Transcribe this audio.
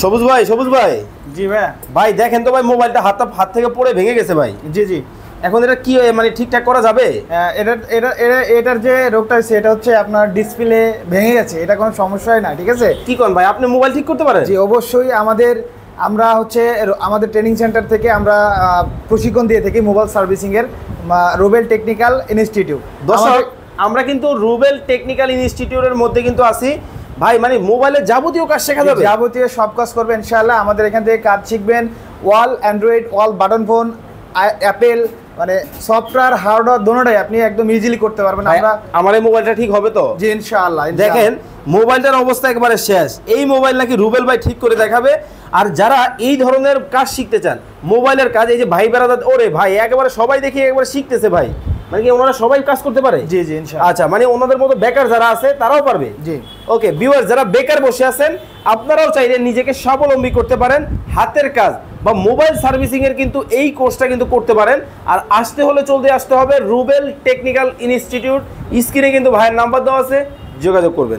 সবুজ ভাই, সবুজ ভাই। জি ভাইয়া। ভাই দেখেন তো ভাই, মোবাইলটা হাত থেকে পড়ে ভেঙে গেছে ভাই। জি জি। এখন এটা কি মানে ঠিকঠাক করা যাবে? এটার যে রোগটা হচ্ছে এটা হচ্ছে আপনার ডিসপ্লে ভেঙে গেছে, এটা কোনো সমস্যাই না, ঠিক আছে? কি কোন ভাই, আপনি মোবাইল ঠিক করতে পারেন? জি অবশ্যই। আমরা হচ্ছে আমাদের ট্রেনিং সেন্টার থেকে আমরা প্রশিক্ষণ দিয়ে থাকি মোবাইল সার্ভিসিংয়ের, রুবেল টেকনিক্যাল ইনস্টিটিউট। দর্শক, আমরা কিন্তু রুবেল টেকনিক্যাল ইনস্টিটিউটের মধ্যে কিন্তু আছি ভাই, মানে মোবাইলের যাবতীয় কাজ শেখা যাবে, যাবতীয় সব কাজ করবেন ইনশাআল্লাহ। আমাদের এখান থেকে কাজ শিখবেন, ওয়াল অ্যান্ড্রয়েড, ওয়াল বাটন ফোন, অ্যাপেল, মানে সফটওয়্যার হার্ডওয়্যার দোনোটাই আপনি একদম ইজিলি করতে পারবেন। আমরা আমার এই মোবাইলটা ঠিক হবে তো? জি ইনশাআল্লাহ। দেখেন মোবাইলটার অবস্থা একবারে শেষ, এই মোবাইল নাকি রুবেল ভাই ঠিক করে দেখাবে। আর যারা এই ধরনের কাজ শিখতে চান, মোবাইলের কাজ, এই যে ভাই বেড়াদার, ওরে ভাই একেবারে সবাই দেখি একবারে শিখতেছে ভাই, মানে কি ওনারা সবাই কাজ করতে পারে? জি জি ইনশাআল্লাহ। আচ্ছা, মানে ওনাদের মতো বেকার যারা আছে তারাও পারবে? জি। ওকে ভিউয়ার্স, যারা বেকার বসে আছেন আপনারাও চাইলে নিজেকে স্বাবলম্বী করতে পারেন, হাতের কাজ বা মোবাইল সার্ভিসিং এর কিন্তু এই কোর্সটা কিন্তু করতে পারেন। আর আসতে হলে চলতে আসতে হবে রুবেল টেকনিক্যাল ইনস্টিটিউট। স্ক্রিনে কিন্তু ভাইয়ের নাম্বার দেওয়া আছে, যোগাযোগ করবেন।